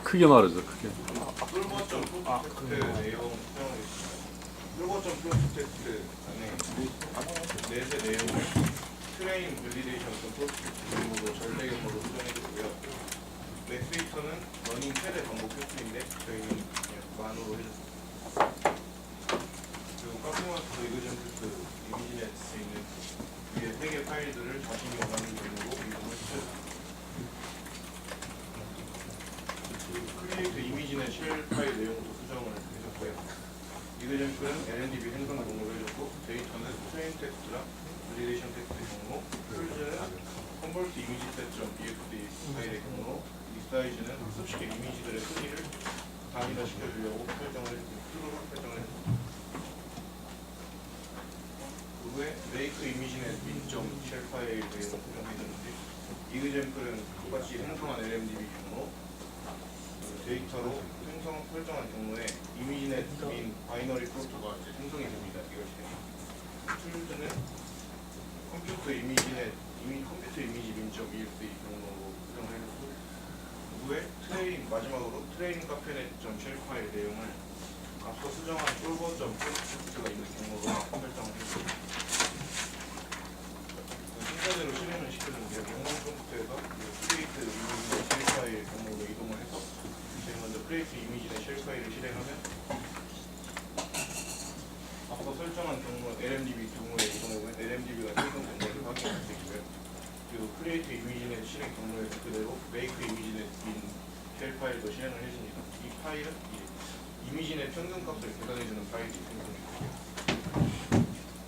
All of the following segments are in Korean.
크게 말하죠, 크게. 솔버점 프로젝트 내용 솔버점 프로젝트 안에 넷의 내용을 트레인 밸리데이션 프로젝트 경우로 절대 경우로 수정해주고요. 맥스위터는 러닝 최대 반복 횟수인데 저희는 그냥 만으로 해줬습니다. 그리고 카페마스터 이그젠플스 이미지넷에 있는 위에 3개 파일들을 자신이 원하는 경우로 이동을 시켜줍니다. 크리에이트 이미지넷 쉘 파일 내용도 수정을 해줬고요. 이그젠플은 LNDB 생성 경로를 해줬고 데이터는 트레인 텍스트랑 밸리데이션 텍스트 경로, 풀즈는 컨버트 이미지 셋.exe 파일의 경로, 이사이즈는 학습식의 이미지들의 크기를 단위화 시켜주려고 설정을 했습니다. 그 후에 메이크 이미지넷 min.쉘 파일 내용 수정해줬는데 이그젠플은 똑같이 생성한 LMDB 경로, 데이터로 설정한 경우에 이미지넷 민 바이너리 프로토가 이제 생성이 됩니다. 이것이 풀즈는 컴퓨터 이미지 min.exe 경로로 수정을 해줬고 후에 마지막으로 트레인 카페넷.쉘 파일 내용을 앞서 수정한 솔버.프로젝트가 있는 경로로 설정을 했습니다. 순서대로 실행을 시켜주는데요. 영문 컴퓨터에서 크리에이트 이미지넷 쉘 파일 경로로 이동을 해서 제일 먼저 크리에이트 이미지넷 쉘 파일을 실행하면 앞서 설정한 경로 LMDB 경로에 이동하면 LMDB가 생성된 것을 확인할 수 있고요. 그리고 크리에이트 이미지넷 실행 경로에서 그대로 메이크 이미지넷 민 쉘 파일도 실행을 해줍니다. 이 파일은 이미지넷 평균값을 계산해주는 파일이 생성되고요.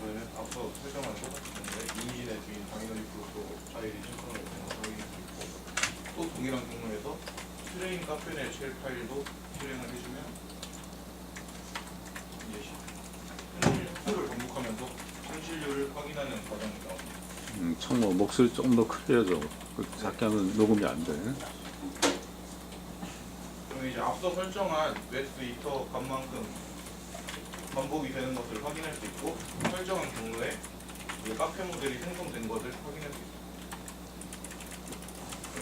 그러면 앞서 설정한 똑같은 경우에 이미지넷 민 바이너리 프로토 파일이 생성을 되는 것을 확인할 수 있고 또 동일한 경로에서 트레인 카페넷 쉘 파일도 실행을 해주면 이제 현실을 반복하면서 현실률을 확인하는 과정이 나옵니다. 청모 목소리 조금 더 크게 해줘. 작게 하면 녹음이 안 돼. 그럼 이제 앞서 설정한 웨스 이터 값만큼 반복이 되는 것을 확인할 수 있고 설정한 경우에 카페 모델이 생성된 것을 확인할 수 있습니다.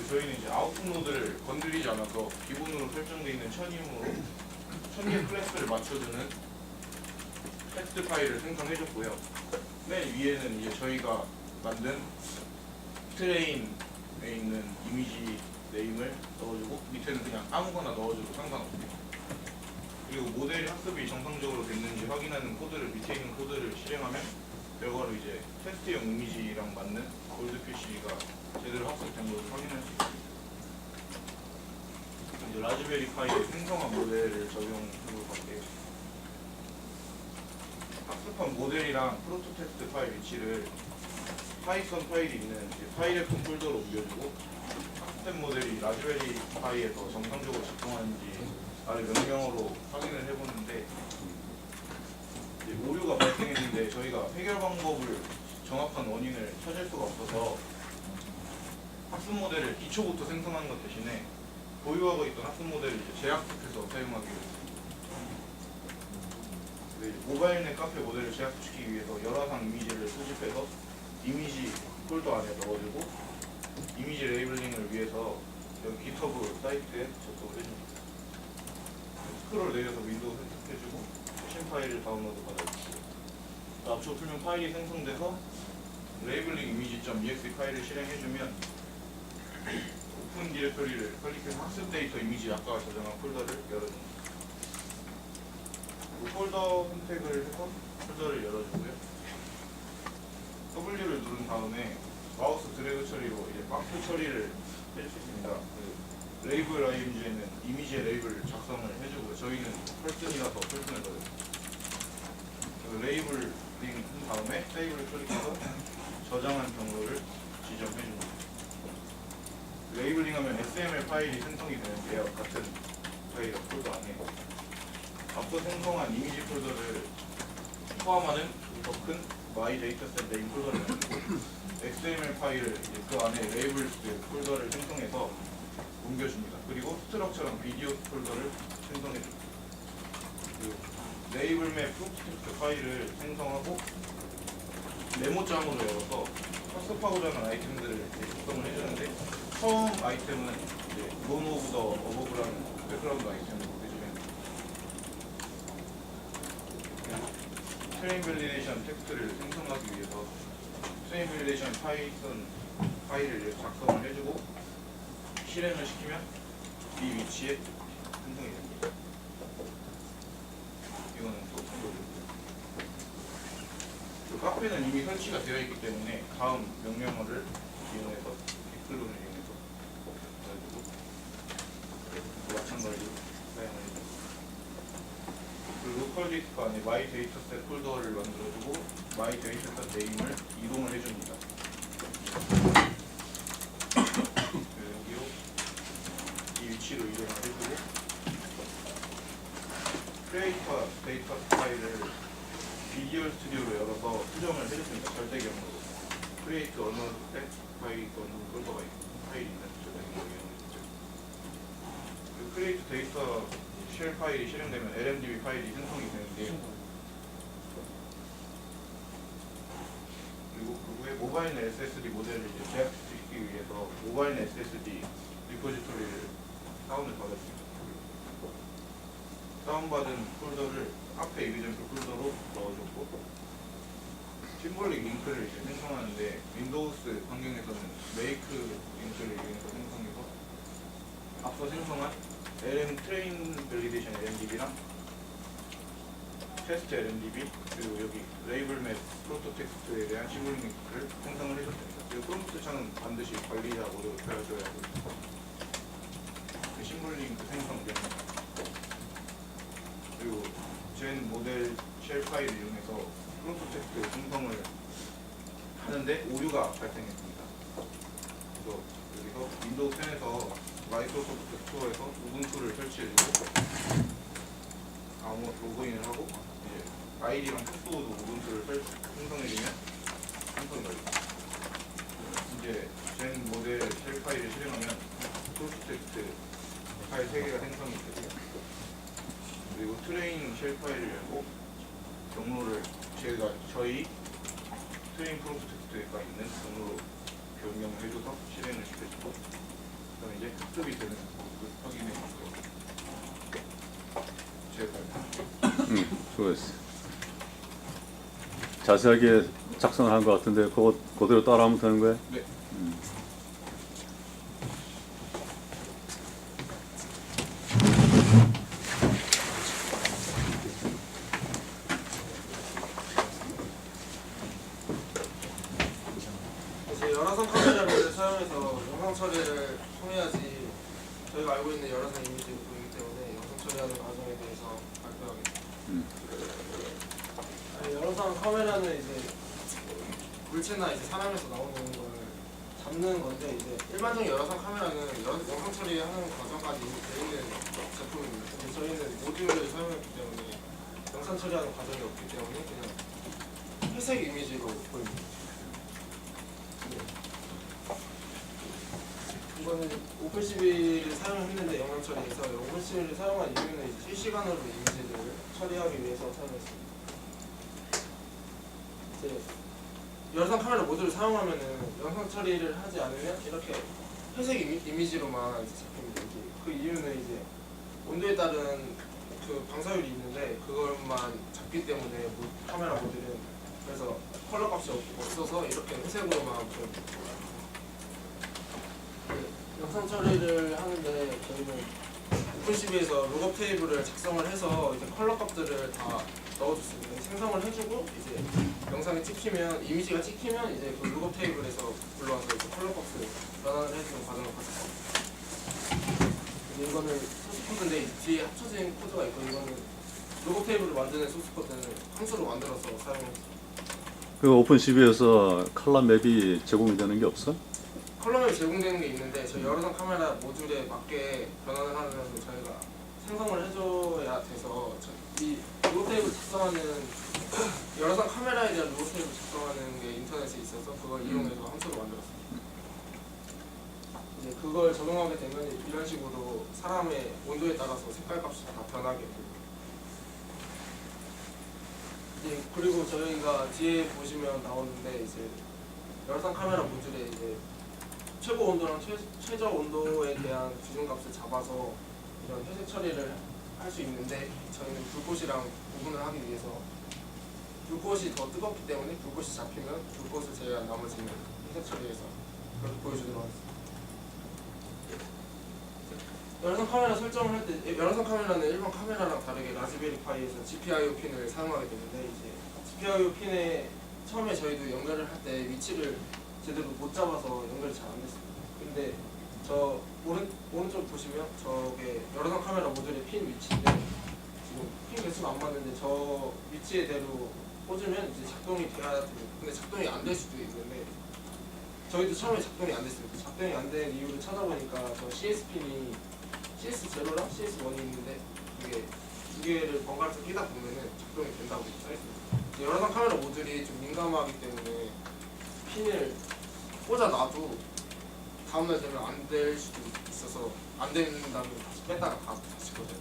저희는 이제 아웃풋 노드를 건드리지 않아서 기본으로 설정되어 있는 천임으로 1000개 클래스를 맞춰주는 텍스트 파일을 생성해줬고요. 맨 위에는 이제 저희가 만든 트레인에 있는 이미지 네임을 넣어주고 밑에는 그냥 아무거나 넣어줘도 상관없습니다. 그리고 모델이 학습이 정상적으로 됐는지 확인하는 코드를 밑에 있는 코드를 실행하면 결과로 이제 테스트용 이미지랑 맞는 골드피쉬가 제대로 학습된 것을 확인할 수 있습니다. 이제 라즈베리 파이에 생성한 모델을 적용해볼 건데요. 학습한 모델이랑 프로토 텍스트 파일 위치를 파이썬 파일이 있는 파일에폰 폴더로 옮겨주고 학습된 모델이 라즈베리 파이에서 정상적으로 작동하는지 아래 명령어로 확인을 해보는데 오류가 발생했는데 저희가 해결 방법을 정확한 원인을 찾을 수가 없어서 학습 모델을 기초부터 생성하는 것 대신에 보유하고 있던 학습 모델을 이제 재학습해서 사용하기로 했습니다. 모바일넷 카페 모델을 재학습시키기 위해서 열화상 이미지를 수집해서 이미지 폴더 안에 넣어주고 이미지 레이블링을 위해서 여기 GitHub 사이트에 접속을 해줍니다. 스크롤 내려서 윈도우 선택해주고 최신 파일을 다운로드 받아주고 앞쪽 풀면 파일이 생성돼서 레이블링 이미지.exe 파일을 실행해주면 오픈 디렉토리를 클릭해서 학습 데이터 이미지 아까 저장한 폴더를 열어줍니다. 폴더 선택을 해서 폴더를 열어주고요. W를 누른 다음에 마우스 드래그 처리로 이제 박스 처리를 해줄 수 있습니다. 레이블 IMG에는 이미지의 레이블 작성을 해주고요. 저희는 펄슨이라서 펄슨을 넣어요. 레이블링 한 다음에 세이브를 클릭해서 저장한 경로를 지정해줍니다. 레이블링하면 XML 파일이 생성이 되는데요. 같은 파일 폴더 안에 앞서 생성한 이미지 폴더를 포함하는 더 큰 My Dataset 네임 폴더를 만들고 XML 파일을 이제 그 안에 레이블 폴더를 생성해서 옮겨줍니다. 그리고 스트럭처랑 비디오 폴더를 생성해줍니다. 그리고 레이블맵 프로토텍스트 파일을 생성하고 메모장으로 열어서 학습하고자 하는 아이템들을 이제 작성을 해주는데 처음 아이템은 이제 론 오브 더 어버브라는 백그라운드 아이템으로 해주면 트레인 밸리데이션 텍스트를 생성하기 위해서 트레인 밸리데이션 파이썬 파일을 작성을 해주고 실행을 시키면 이 위치에 생성이 됩니다. 이거는 또 참고드립니다. 카페는 이미 설치가 되어 있기 때문에 다음 명령어를 이용해서 빅클론을 이용해서 가지고 마찬가지로 사용을 해줍니다. 그리고 로컬 디스크 안에 마이 데이터셋 폴더를 만들어주고 마이 데이터셋 네임을 이동을 해줍니다. 여기로 이 위치로 이동을 해주고 크리에이터 데이터 파일을 비주얼 스튜디오로 열어서 수정을 해줬습니다. 절대경으로 크리에이트 언어 파이썬 폴더가 파일이 있는 절대경으로 이용했죠. 그 크리에이트 데이터 쉘 파일이 실행되면 LMDB 파일이 생성이 되는데 그리고 그 후에 모바일 SSD 모델을 이제 제작시키기 위해서 모바일 SSD 리포지토리를 다운을 받았습니다. 다운받은 폴더를 앞에 이그젠플 폴더로 넣어줬고 심볼릭 링크를 이제 생성하는데 윈도우스 환경에서는 메이크 링크를 이용해서 생성해서 앞서 생성한 LM 트레인 밸리데이션 LMDB랑 테스트 LMDB 그리고 여기 레이블 맵 프로토 텍스트에 대한 심볼릭 링크를 생성을 해줬습니다. 그리고 프롬프트 창은 반드시 관리자 모드로 켜줘야 하고 그 심볼릭 링크 생성됩니다. 그리고 젠 모델 쉘 파일을 이용해서 프롬프트 텍스트 생성을 하는데 오류가 발생했습니다. 그래서 여기서 윈도우 10에서 마이크로소프트 스토어에서 우분투를 설치해주고 로그인을 하고 이제 아이디랑 파스워드 우분투를 생성해주면 생성이 걸립니다. 이제 젠 모델 쉘 파일을 실행하면 프롬프트 텍스트 파일 3개가 생성이 되고요. 그리고 트레인 쉘 파일을 열고 경로를 저희 트레인 프롬프트가 있는 경로로 변경을 해줘서 실행을 시켜주고 그다음에 이제 학습이 되는 모습을 확인해 주도록 수고했어. 자세하게 작성을 한 것 같은데 그거 그대로 따라하면 되는 거야? 네. 열화상 카메라를 사용해서 영상 처리를 통해야지 저희가 알고 있는 열화상 이미지가 보이기 때문에 영상 처리하는 과정에 대해서 발표하겠습니다. 열화상 카메라는 이제 물체나 이제 사람에서 나오는 걸 잡는 건데 이제 일반적인 열화상 카메라는 영상 처리하는 과정까지 이미 되어 있는 제품입니다. 근데 저희는 모듈을 사용했기 때문에 영상 처리하는 과정이 없기 때문에 그냥 회색 이미지로 보입니다. 이거는 오픈CV를 사용했는데 영상 처리해서 오픈CV를 사용한 이유는 이제 실시간으로 이미지를 처리하기 위해서 사용했습니다. 이제 열상 카메라 모듈을 사용하면은 영상 처리를 하지 않으면 이렇게 회색 이미지로만 이제 잡힙니다. 그 이유는 이제 온도에 따른 그 방사율이 있는데 그것만 잡기 때문에 카메라 모듈은 그래서 컬러 값이 없어서 이렇게 회색으로만 보여줍니다. 영상 처리를 하는데 저희는 오픈CV에서 룩업 테이블을 작성을 해서 이제 컬러 값들을 다 넣어줬습니다. 생성을 해주고 이제 영상이 찍히면 이미지가 찍히면 이제 그 룩업 테이블에서 불러와서 이제 컬러 값을 변환을 해주는 과정을 거쳤습니다. 이거는 소스 코드인데 뒤에 합쳐진 코드가 있고 이거는 룩업 테이블을 만드는 소스 코드는 함수로 만들어서 사용했습니다. 그 오픈CV에서 컬러 맵이 제공이 되는 게 없어? 컬러맵이 제공되는 게 있는데 저희 열화상 카메라 모듈에 맞게 변환을 하는 저희가 생성을 해줘야 돼서 이 로고 테이블 작성하는 열화상 카메라에 대한 로고 테이블 작성하는 게 인터넷에 있어서 그걸 이용해서 함수로 만들었습니다. 이제 그걸 적용하게 되면 이런 식으로 사람의 온도에 따라서 색깔 값이 다 변하게 됩니다. 예, 그리고 저희가 뒤에 보시면 나오는데 이제 열상 카메라 모듈에 이제 최고 온도랑 최저 온도에 대한 기준값을 잡아서 이런 회색 처리를 할 수 있는데 저희는 불꽃이랑 구분을 하기 위해서 불꽃이 더 뜨겁기 때문에 불꽃이 잡히면 불꽃을 제외한 나머지는 회색 처리해서 그렇게 보여주도록 하겠습니다. 열화상 카메라 설정을 할 때 열화상 카메라는 일반 카메라랑 다르게 라즈베리 파이에서 GPIO 핀을 사용하게 되는데 이제 GPIO 핀에 처음에 저희도 연결을 할 때 위치를 제대로 못 잡아서 연결이 잘 안 됐습니다. 근데 저 오른쪽 보시면 저게 열화상 카메라 모듈의 핀 위치인데 지금 핀 개수가 안 맞는데 저 위치에대로 꽂으면 이제 작동이 돼야 됩니다. 근데 작동이 안 될 수도 있는데 저희도 처음에 작동이 안 됐습니다. 작동이 안 된 이유를 찾아보니까 저 CS 핀이 CS0랑 CS1이 있는데 이게 두 개를 번갈아서 끼다 보면은 작동이 된다고 써있습니다. 열화상 카메라 모듈이 좀 민감하기 때문에 핀을 꽂아놔도 다음날 되면 안 될 수도 있어서 안 된다면 다시 뺐다가 다시 꽂아요.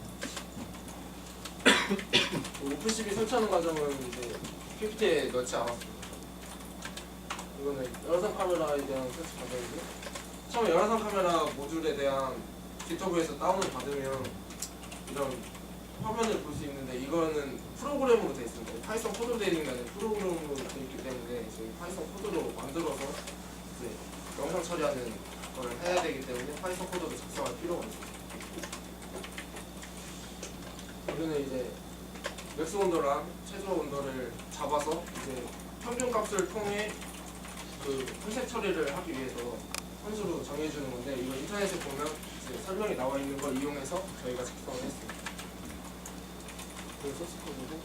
오픈12 설치하는 과정은 이제 PPT에 넣지 않았습니다. 이거는 열화상 카메라에 대한 설치 과정이고 처음에 열화상 카메라 모듈에 대한 기터브에서 다운을 받으면 이런 화면을 볼 수 있는데 이거는 프로그램으로 되어 있습니다. 파이썬 코드로 되어 있는 게 아니라 프로그램으로 되어 있기 때문에 저희 파이썬 코드로 만들어서 이제 영상 처리하는 걸 해야 되기 때문에 파이썬 코드도 작성할 필요가 있습니다. 여기는 이제 맥스 온도랑 최저 온도를 잡아서 이제 평균 값을 통해 그 회색 처리를 하기 위해서 함수로 정해주는 건데 이거 인터넷에 보면 이제 설명이 나와 있는 걸 이용해서 저희가 작성을 했습니다. 그 소스 코드고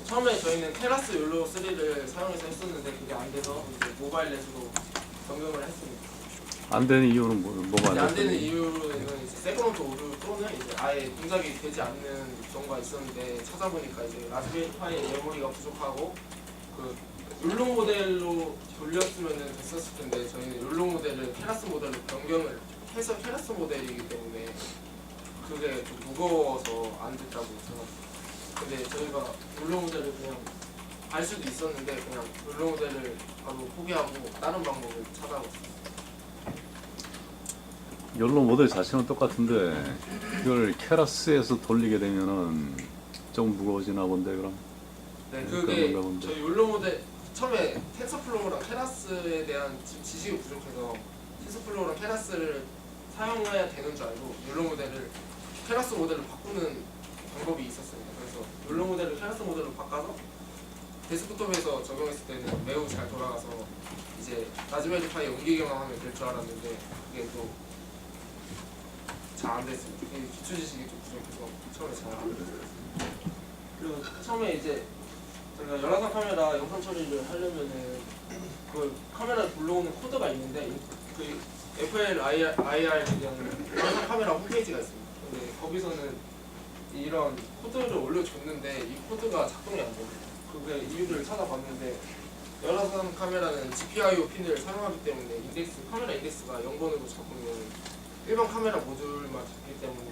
처음에 저희는 테라스 욜로 3를 사용해서 했었는데 그게 안 돼서 이제 모바일 넷으로 변경을 했습니다. 안 되는 이유는 뭐가 이제 안 안 되는 됐어요? 이유는 이제 세그먼트 오류 또는 이제 아예 동작이 되지 않는 경우가 있었는데 찾아보니까 이제 라즈베리 파이 메모리가 부족하고 그 욜로 모델로 돌렸으면 됐었을 텐데 저희는 욜로 모델을 테라스 모델로 변경을 해서 테라스 모델이기 때문에 그게 좀 무거워서 안 됐다고 생각합니다. 근데 저희가 욜로 모델을 그냥 알 수도 있었는데 그냥 욜로 모델을 바로 포기하고 다른 방법을 찾아봤어요. 욜로 모델 자체는 똑같은데 이걸 케라스에서 돌리게 되면은 좀 무거워지나 본데 그럼? 네, 그런가 그게 본데. 저희 욜로 모델 처음에 텐서플로우랑 케라스에 대한 지식이 부족해서 텐서플로우랑 케라스를 사용해야 되는 줄 알고 욜로 모델을 케라스 모델로 바꾸는 방법이 있었습니다. 그래서 욜로 모델을 케라스 모델로 바꿔서 데스크톱에서 적용했을 때는 매우 잘 돌아가서 이제 라즈베리 파이에 옮기기만 하면 될 줄 알았는데 그게 또 잘 안 됐습니다. 기초 지식이 좀 부족해서 처음에 잘 안 됐어요. 그리고 처음에 이제 저희가 열화상 카메라 영상 처리를 하려면은 그 카메라에 불러오는 코드가 있는데 그 FLIR에 대한 열화상 카메라 홈페이지가 있습니다. 근데 거기서는 이런 코드를 올려줬는데 이 코드가 작동이 안 됩니다. 그게 이유를 찾아봤는데 열화상 카메라는 GPIO 핀을 사용하기 때문에 카메라 인덱스가 0번으로 잡으면 일반 카메라 모듈만 잡기 때문에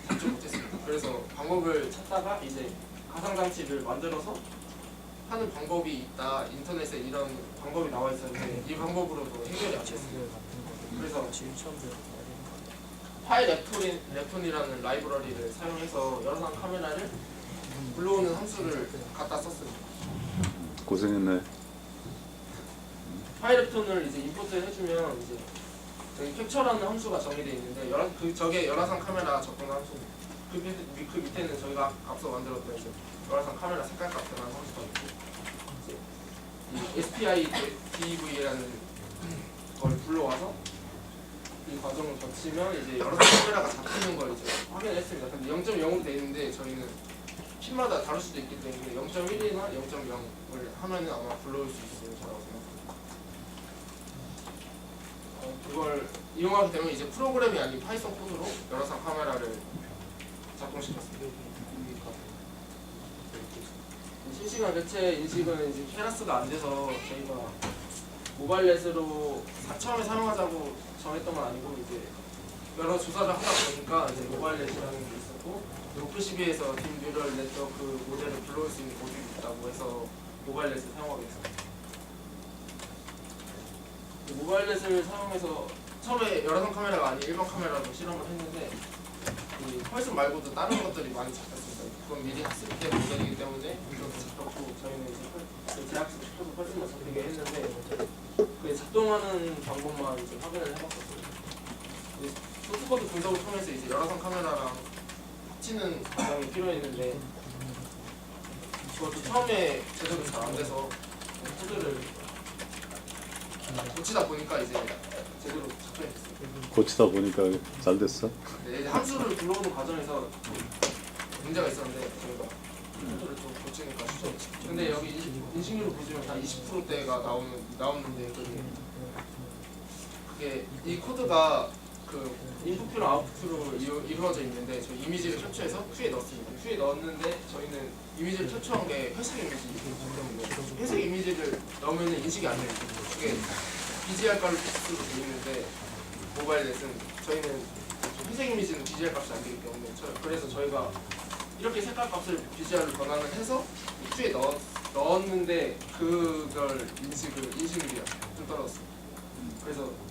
잡지 못했습니다. 그래서 방법을 찾다가 이제 가상장치를 만들어서 하는 방법이 있다. 인터넷에 이런 방법이 나와 있었는데 이 방법으로도 해결이 안 됐습니다. 그래서 파일 랩톤이라는 라이브러리를 사용해서 열화상 카메라를 불러오는 함수를 갖다 썼습니다. 고생했네. 파일 랩톤을 이제 임포트 해주면 이제 여기 캡처라는 함수가 정의되어 있는데 저게 열화상 카메라 접근 함수입니다. 그 밑에는 저희가 앞서 만들었던 이제 열화상 카메라 색깔 값이라는 함수가 있고 이제 이 SPI DV라는 걸 불러와서 이 과정을 거치면 이제 열화상 카메라가 잡히는 걸 이제 확인했습니다. 근데 0.0으로 되어 있는데 저희는 핀마다 다를 수도 있기 때문에 0.1이나 0.0을 하면은 아마 불러올 수 있을 거라고 생각합니다. 그걸 이용하게 되면 이제 프로그램이 아닌 파이썬 코드로 열화상 카메라를 작동시켰습니다. 실시간 개체 인식은 이제 케라스가 안 돼서 저희가 모바일넷으로 처음에 사용하자고 정했던 건 아니고 이제 여러 조사를 하다 보니까 이제 모바일넷이라는 게 있었고 오프12에서 딥 뉴럴 네트워크 모델을 불러올 수 있는 모듈이 있다고 해서 모바일넷을 사용하게 됐습니다. 모바일넷을 사용해서 처음에 열화상 카메라가 아닌 일반 카메라로 실험을 했는데 이 펄스 말고도 다른 것들이 많이 잡혔습니다. 그건 미리 학습된 모델이기 때문에 그렇게 잡혔고 저희는 이제 재학습 시켜서 펄스만 잡히게 했는데 그게 작동하는 방법만 이제 확인을 해봤었어요. 소스코드 분석을 통해서 이제 열화상 카메라랑 합치는 과정이 필요했는데 그것도 처음에 제대로 잘 안 돼서 코드를 고치다 보니까 이제 제대로 잡혀있어요. 고치다 보니까 잘 됐어. 네, 이제 함수를 불러오는 과정에서 문제가 있었는데 저희가 코드를 좀 고치니까 수정했죠. 근데 여기 인식률을 보시면 다 20%대가 나오는데 그게 이 코드가 그 인풋표랑 아웃풋으로 이루어져 있는데 저희 이미지를 캡처해서 큐에 넣었습니다. 큐에 넣었는데 저희는 이미지를 캡처한 게 회색 이미지이기 때문에 회색 이미지를 넣으면 인식이 안 돼요. 그게 BGR 값으로 되어 있는데 모바일넷은 저희는 회색 이미지는 BGR 값이 안 되기 때문에 그래서 저희가 이렇게 색깔 값을 BGR로 변환을 해서 큐에 넣었는데 그걸 인식률이 좀 떨어졌어요. 그래서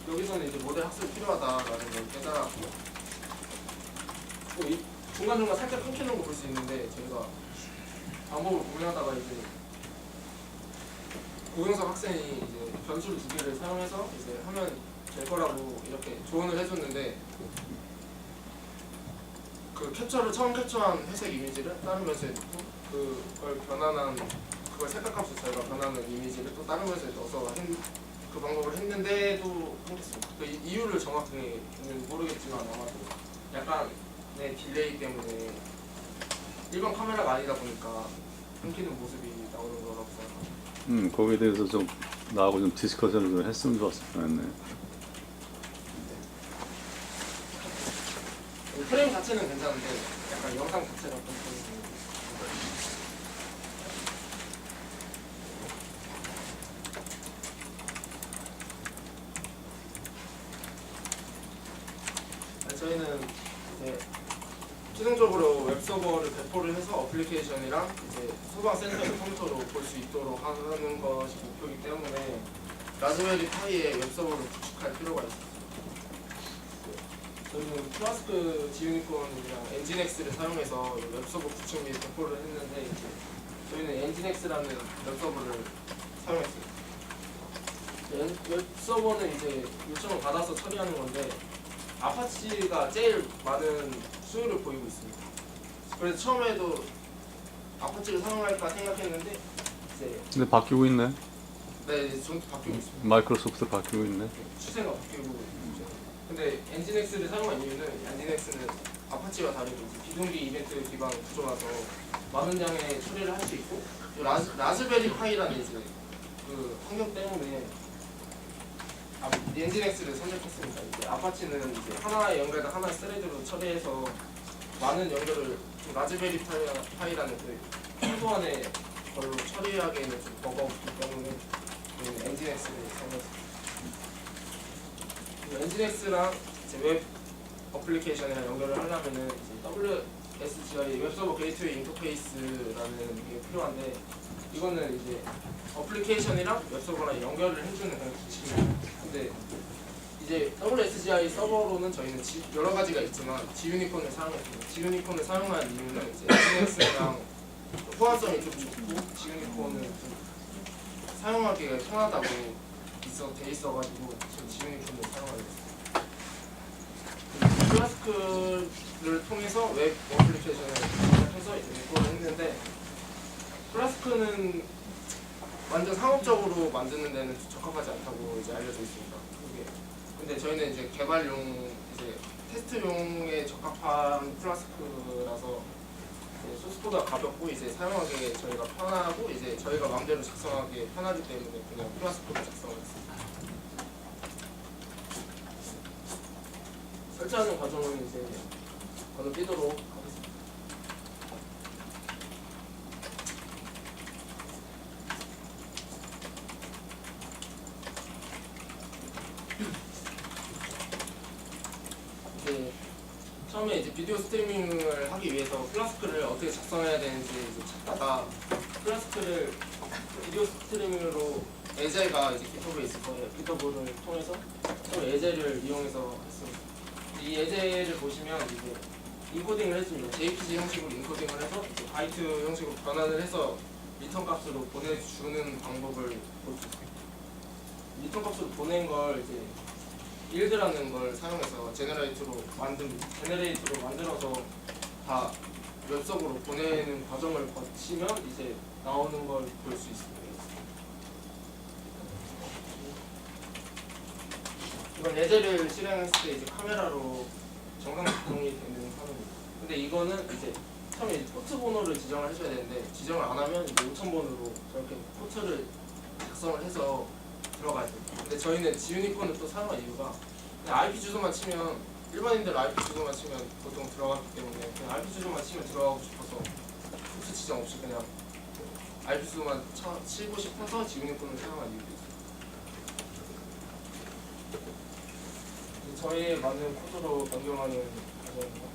여기서는 이제 모델 학습이 필요하다라는 걸 깨달았고 이 중간중간 살짝 끊기는 거 볼 수 있는데 저희가 방법을 고민하다가 이제 고경석 학생이 이제 변수를 2개를 사용해서 이제 하면 될 거라고 이렇게 조언을 해줬는데 그 처음 캡처한 회색 이미지를 다른 변수에 넣고 그걸 색깔값을 저희가 변하는 이미지를 또 다른 변수에 넣어서 그 방법을 했는데도 힘들었습니다. 그 이유를 정확히는 모르겠지만 아마도 약간의 딜레이 때문에 일반 카메라가 아니다 보니까 끊기는 모습이 나오는 거라고 생각합니다. 거기에 대해서 좀 나하고 좀 디스커션을 좀 했으면 좋았을 뻔했네. 프레임 자체는 괜찮은데 약간 영상 자체가 좀 저희는 이제 최종적으로 웹서버를 배포를 해서 어플리케이션이랑 이제 소방 센서를 컴퓨터로 볼 수 있도록 하는 것이 목표이기 때문에 라즈베리 파이에 웹서버를 구축할 필요가 있습니다. 저희는 플라스크 지유니콘이랑 엔진엑스를 사용해서 웹서버 구축 및 배포를 했는데 이제 저희는 엔진엑스라는 웹서버를 사용했어요. 웹서버는 이제 요청을 받아서 처리하는 건데 아파치가 제일 많은 수요를 보이고 있습니다. 그래서 처음에도 아파치를 사용할까 생각했는데 이제 근데 바뀌고 있네. 네, 이제 좀 바뀌고 있습니다. 마이크로소프트 바뀌고 있네. 추세가 바뀌고 있죠. 근데 엔진엑스를 사용한 이유는 엔진엑스는 아파치와 다르게 비동기 이벤트 기반 구조라서 많은 양의 처리를 할 수 있고 라즈베리 파이라는 이제 그 환경 때문에 엔진엑스를 선택했습니다. 이제 아파치는 이제 하나의 연결에다 하나의 스레드로 처리해서 많은 연결을 라즈베리 파이라는 그 최소한의 걸로 처리하기에는 좀 버거웠기 때문에 엔진엑스를 사용했습니다. 엔진엑스랑 이제 웹 어플리케이션이랑 연결을 하려면은 이제 WSGI 웹서버 게이트웨이 인터페이스라는 게 필요한데 이거는 이제 어플리케이션이랑 웹서버랑 연결을 해주는 그런 기식입니다. 근데 이제 WSGI 서버로는 저희는 여러 가지가 있지만 지유니콘을 사용했습니다. 지유니콘을 사용한 이유는 이제 NS랑 호환성이 좀 좋고 지유니콘은 좀 사용하기가 편하다고 돼 있어가지고 지금 지유니콘을 사용하게 됐습니다. 플라스크를 통해서 웹 어플리케이션을 해서 이제 배포를 했는데 플라스크는 완전 상업적으로 만드는 데는 적합하지 않다고 이제 알려져 있습니다. 근데 저희는 이제 개발용, 이제 테스트용에 적합한 플라스크라서 소스코드가 가볍고 이제 사용하기 저희가 편하고 이제 저희가 마음대로 작성하기 편하기 때문에 그냥 플라스크로 작성을 했습니다. 설치하는 과정은 이제 건너뛰도록 하겠습니다. 처음에 이제 비디오 스트리밍을 하기 위해서 플라스크를 어떻게 작성해야 되는지 이제 찾다가 플라스크를 비디오 스트리밍으로 에제가 이제 기터브에 있을 거예요. 기터브를 통해서 처음에 에제를 이용해서 했습니다. 이 에제를 보시면 이제 인코딩을 해줍니다. JPG 형식으로 인코딩을 해서 이제 바이트 형식으로 변환을 해서 리턴 값으로 보내주는 방법을 보여주세요. 리턴 값으로 보낸 걸 이제 일드라는 걸 사용해서 제너레이터로 만들어서 다 웹서버로 보내는 과정을 거치면 이제 나오는 걸 볼 수 있습니다. 이건 예제를 실행했을 때 이제 카메라로 정상 작동이 되는 화면입니다. 근데 이거는 이제 처음에 이제 포트 번호를 지정을 해줘야 되는데 지정을 안 하면 이제 5000번으로 저렇게 포트를 작성을 해서 들어가야 돼요. 근데 저희는 지유니콘을 또 사용한 이유가 그냥 IP 주소만 치면 일반인들 IP 주소만 치면 보통 들어가기 때문에 그냥 IP 주소만 치면 들어가고 싶어서 포트 지정 없이 그냥 IP 주소만 치고 싶어서 지유니콘을 사용한 이유도 있어요. 저희의 많은 코드로 변경하는 과정입니다.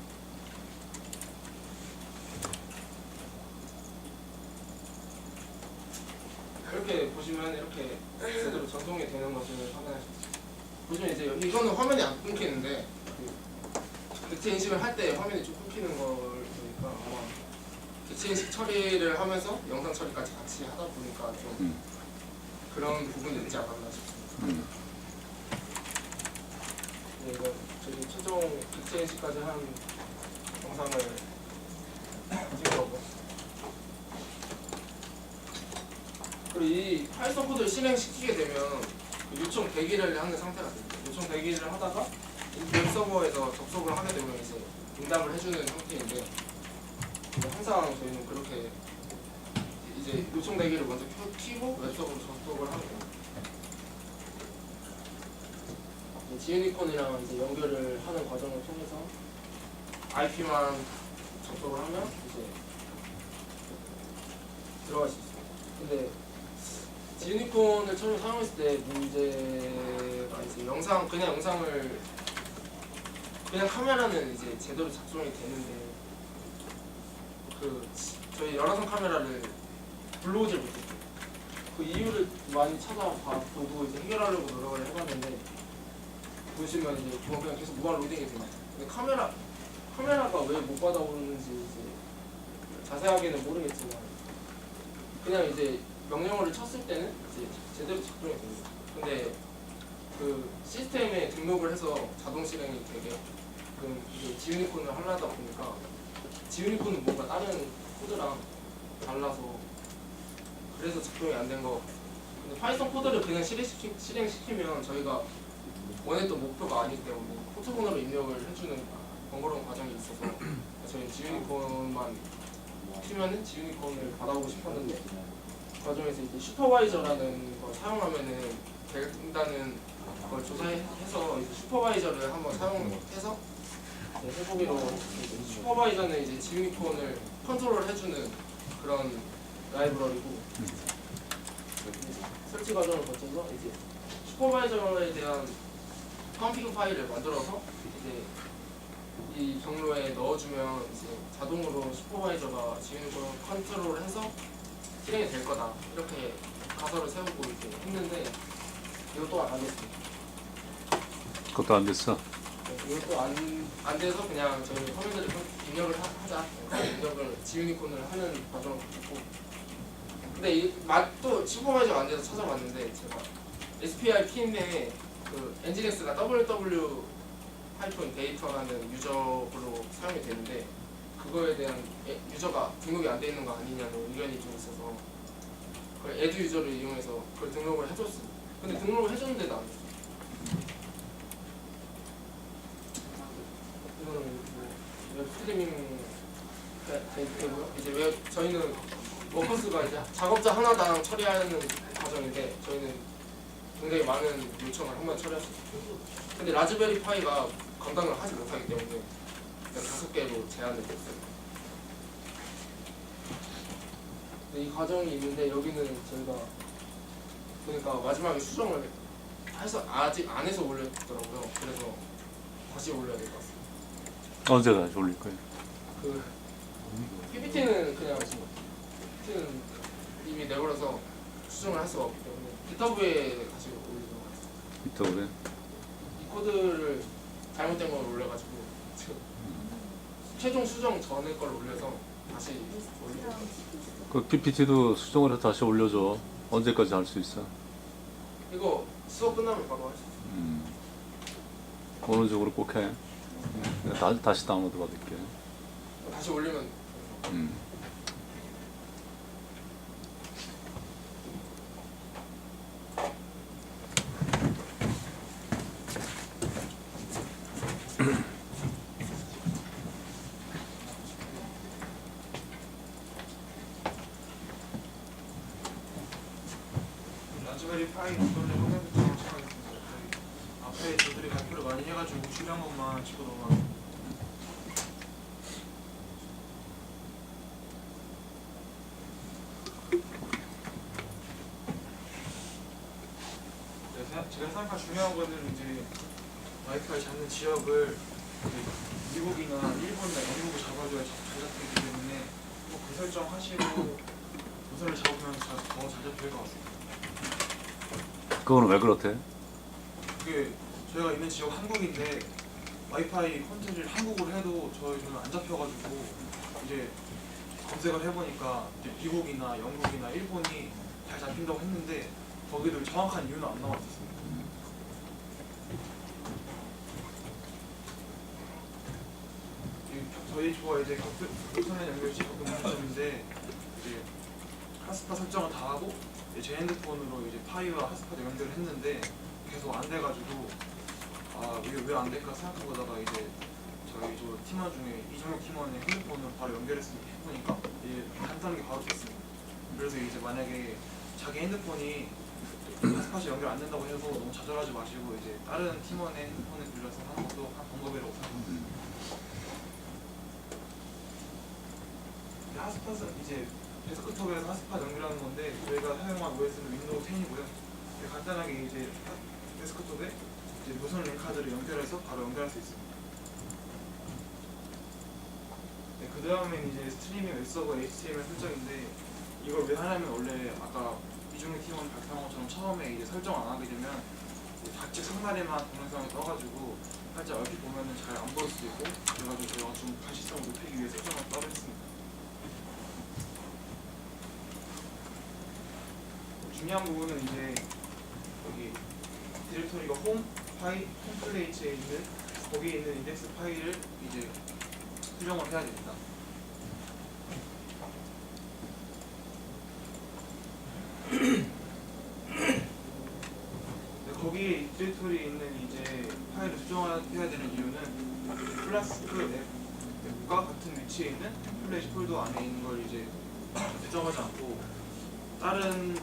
이렇게 보시면 이렇게 제대로 전송이 되는 것을 확인할 수 있습니다. 보시면 이제 이거는 화면이 안 끊기는데 객체 인식을 할 때 화면이 좀 끊기는 걸 보니까 아마 객체 인식 처리를 하면서 영상 처리까지 같이 하다 보니까 좀 그런 부분이 있지 않았나 싶습니다. 네, 이거 저희 최종 객체 인식까지 한 영상을 찍어보고 그리고 이 파이썬 코드를 실행시키게 되면 요청 대기를 하는 상태가 됩니다. 요청 대기를 하다가 웹 서버에서 접속을 하게 되면 이제 응답을 해주는 형태인데 항상 저희는 그렇게 이제 요청 대기를 먼저 켜고 웹 서버로 접속을 하게 됩니다. 지유니콘이랑 이제 연결을 하는 과정을 통해서 IP만 접속을 하면 이제 들어갈 수 있습니다. 근데 지유니콘을 처음 사용했을 때 문제가 이제 영상을 그냥 카메라는 이제 제대로 작동이 되는데 저희 열화상 카메라를 불러오질 못했어요. 그 이유를 많이 찾아보고 이제 해결하려고 노력을 해봤는데 보시면 이제 그냥 계속 무한 로딩이 됩니다. 근데 카메라가 왜 못 받아오는지 이제 자세하게는 모르겠지만 그냥 이제 명령어를 쳤을 때는 이제 제대로 작동이 됩니다. 근데 그 시스템에 등록을 해서 자동 실행이 되게 그럼 이제 지유니콘을 하려다 보니까 지유니콘은 뭔가 다른 코드랑 달라서 그래서 작동이 안 된 거. 근데 파이썬 코드를 그냥 실행시키면 저희가 원했던 목표가 아니기 때문에 포트 번호로 입력을 해주는 번거로운 과정이 있어서 저희 지유니콘만 키면은 지유니콘을 받아보고 싶었는데 그 과정에서 이제 슈퍼바이저라는 걸 사용하면은 된다는 걸 조사해서 이제 슈퍼바이저를 한번 사용해서 해보기로 슈퍼바이저는 이제 지유니콘을 컨트롤 해주는 그런 라이브러리고 설치 과정을 거쳐서 이제 슈퍼바이저에 대한 컴피그 파일을 만들어서 이제 이 경로에 넣어주면 이제 자동으로 슈퍼바이저가 지유니콘을 컨트롤해서 실행이 될 거다 이렇게 가설을 세우고 이렇게 했는데 이것도 안 됐습니다. 그것도 안 됐어. 이것도 안 돼서 그냥 저희 화면들을 입력을 하자. 입력을 지유니콘을 하는 과정을 거쳤고 근데 이 맛도 슈퍼바이저가 안 돼서 찾아봤는데 제가 SPI PM에 그 엔진엑스가 www-데이터라는 유저로 사용이 되는데 그거에 대한 유저가 등록이 안 돼 있는 거 아니냐는 의견이 좀 있어서 그 애드 유저를 이용해서 그걸 등록을 해줬습니다. 근데 등록을 해줬는데도 안 됐어요. 이거는 웹 스트리밍 되고요. 이제 저희는 워커스가 이제 작업자 하나당 처리하는 과정인데 저희는 굉장히 많은 요청을 한 번 처리했습니다. 근데 라즈베리 파이가 감당을 하지 못하기 때문에 그냥 5개로 제한을 했어요. 이 과정이 있는데 여기는 저희가 보니까 마지막에 수정을 해서 아직 안 해서 올렸더라고요. 그래서 다시 올려야 될 것 같습니다. 언제 다시 올릴 거예요? 그 PPT는 그냥 PPT는 이미 내버려서 수정을 할 수가 없기 때문에 GitHub에 다시 올리도록 하겠습니다. 이따 그래? 이 코드를 잘못된 걸 올려가지고 지금 최종 수정 전에 걸 올려서 다시 올리도록 하겠습니다. 그 PPT도 수정을 해서 다시 올려줘. 언제까지 할 수 있어? 이거 수업 끝나면 바로 할 수 있어요. 어느 쪽으로 꼭 해. 내가 다시 다운로드 받을게. 다시 올리면 라즈베리 파이 이번에 화면부터 시작하겠습니다. 앞에 저들이 발표를 많이 해가지고 중요한 것만 짚고 넘어가요. 제가 생각한 중요한 거는 이제 와이파이 잡는 지역을 이제 미국이나 일본이나 영국을 잡아줘야 잘 잡히기 때문에 꼭 그 설정하시고 우선을 잡으면 더 잘 잡힐 것 같습니다. 그거는 왜 그렇대? 그게 저희가 있는 지역 한국인데 와이파이 컨텐츠를 한국어로 해도 저희는 안 잡혀가지고 이제 검색을 해보니까 이제 미국이나 영국이나 일본이 잘 잡힌다고 했는데 거기도 정확한 이유는 안 나왔었습니다. 저희 조가 이제 교선의 연결시 적용 문제점인데 이제 핫스팟 설정을 다 하고 제 핸드폰으로 이제 파이와 핫스팟 연결을 했는데 계속 안 돼가지고 왜 안 될까 생각해보다가 이제 저희 저 팀원 중에 이종혁 팀원의 핸드폰으로 바로 해보니까 이제 간단한 게 바로 됐습니다. 그래서 이제 만약에 자기 핸드폰이 핫스팟이 연결 안 된다고 해서 너무 좌절하지 마시고 이제 다른 팀원의 핸드폰을 빌려서 하는 것도 한 방법이라고 생각합니다. 핫스팟은 이제 데스크톱에서 핫스팟 연결하는 건데 저희가 사용한 OS는 윈도우 10이고요. 간단하게 이제 데스크톱에 이제 무선 랜카드를 연결해서 바로 연결할 수 있습니다. 네, 그 다음엔 이제 스트리밍 웹서버 HTML 설정인데 이걸 왜 하냐면 원래 아까 이종희 팀원 발표한 것처럼 처음에 이제 설정 안 하게 되면 좌측 상단에만 동영상이 떠가지고 살짝 얼핏 보면은 잘 안 보일 수도 있고 그래가지고 저희가 좀 가시성을 높이기 위해 설정을 따로 했습니다. 중요한 부분은 이제 여기 디렉토리가 홈 파일 템플레이트에 있는 거기에 있는 인덱스 파일을 이제 수정을 해야 됩니다. 거기에 디렉토리에 있는 이제 파일을 수정해야 되는 이유는 플라스크 앱과 같은 위치에 있는 템플레이트 폴더 안에 있는 걸 이제 수정하지 않고 다른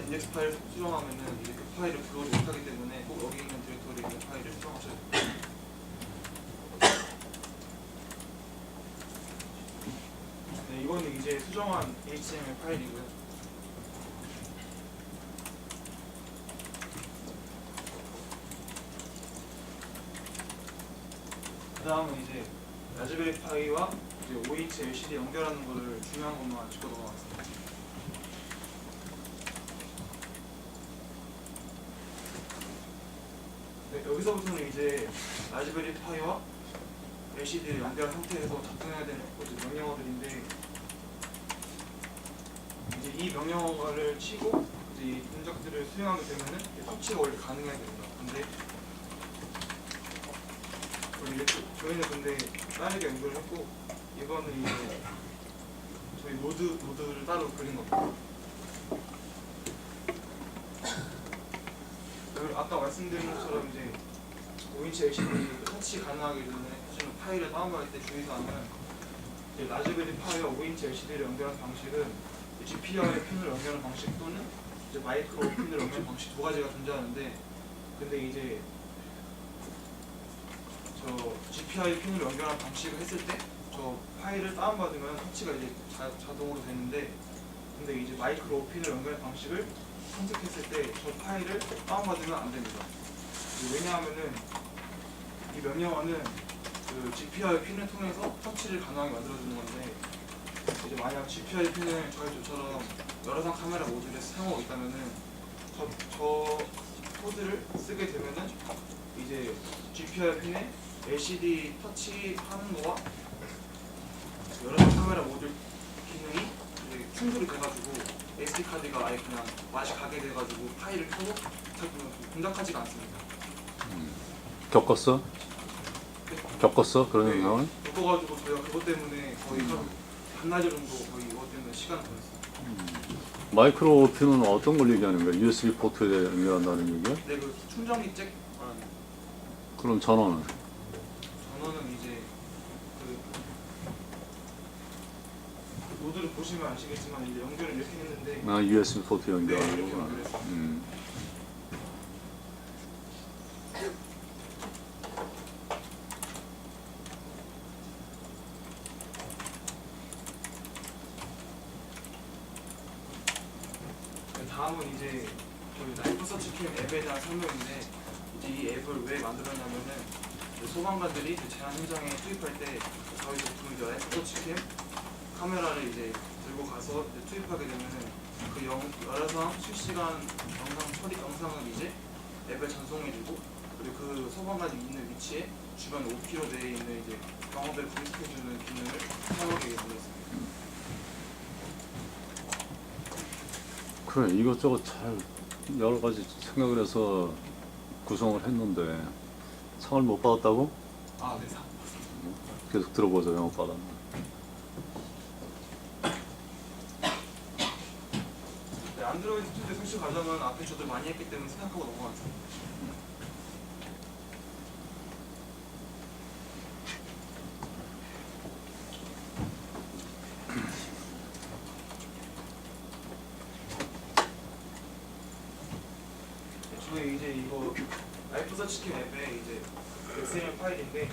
인덱스 파일을 수정하면은 이제 그 파일을 불러오지 못하기 때문에 꼭 여기 있는 디렉토리에 있는 파일을 수정하셔야 돼요. 네, 이거는 이제 수정한 HTML 파일이고요. 그 다음은 이제 라즈베리 파이와 이제 5인치 LCD 연결하는 거를 중요한 것만 짚고 넘어가겠습니다. 네, 여기서부터는 이제 라즈베리 파이와 LCD를 연결한 상태에서 작성해야 되는 명령어들인데 이제 이 명령어를 치고 이제 이 동작들을 수행하게 되면은 터치가 원래 가능해야 됩니다. 근데 저희는 근데 빠르게 연결을 했고 이거는 이제 저희 노드를 따로 그린 겁니다. 아까 말씀드린 것처럼 이제 5인치 LCD 터치 가능하기 전에 사실은 파일을 다운받을 때 주의사항은 이제 라즈베리 파이와 5인치 LCD를 연결하는 방식은 GPIO 핀을 연결하는 방식 또는 이제 마이크로 핀을 연결하는 방식 두 가지가 존재하는데 근데 이제 저 GPIO 핀을 연결하는 방식을 했을 때 저 파일을 다운받으면 터치가 이제 자동으로 되는데 근데 이제 마이크로 핀을 연결하는 방식을 선택했을 때 저 파일을 다운받으면 안 됩니다. 왜냐하면은 이 명령어는 그 GPI 핀을 통해서 터치를 가능하게 만들어주는 건데 이제 만약 GPI 핀을 저희처럼 여러 상 카메라 모듈에 사용하고 있다면은 저 코드를 쓰게 되면은 이제 GPI 핀에 LCD 터치하는 거와 여러 상 카메라 모듈 기능이 이제 충돌이 돼가지고 SD 카드가 아예 그냥 맛이 가게 돼가지고 파일을 켜도 잘 동작하지가 않습니다. 겪었어? 겪었어? 그런 네. 상황을? 겪어가지고 저희가 그것 때문에 거의 하루 반나절 정도 거의 이것 때문에 시간을 보냈어요. 마이크로 핀은 어떤 걸 얘기하는 거야? USB 포트에 연결한다는 얘기야? 근데 그 충전기 잭 말하는 그럼 전원은? 전원은 이제 그 모드를 보시면 아시겠지만 이제 연결을 이렇게 했는데 아, USB 포트 네, 연결하는 이렇게 거구나. 연결했어요. 다음은 이제 저희 라이프 서치캠 앱에 대한 설명인데 이제 이 앱을 왜 만들었냐면은 이제 소방관들이 이제 재난 현장에 투입할 때 저희 제품 이제 라이프 서치캠 카메라를 이제 들고 가서 이제 투입하게 되면은 그 여러 상황 실시간 영상 처리 영상을 이제 앱에 전송해주고 그리고 그 소방관이 있는 위치에 주변 5km 내에 있는 이제 경호대를 분석해주는 기능을 사용하게 되었습니다. 그래, 이것저것 잘 여러 가지 생각을 해서 구성을 했는데 상을 못 받았다고? 아, 네, 계속 들어보자, 영업 받았나. 네, 안드로이드 스튜디오 설치 과정은 앞에 저도 많이 했기 때문에 생각하고 넘어갔습니다. 저희 이제 이거 라이프 서치캠 앱에 이제 XML 파일인데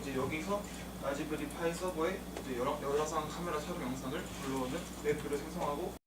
이제 여기서 라즈베리 파이 서버에 이제 여러 상 카메라 촬영 영상을 불러오는 웹뷰를 생성하고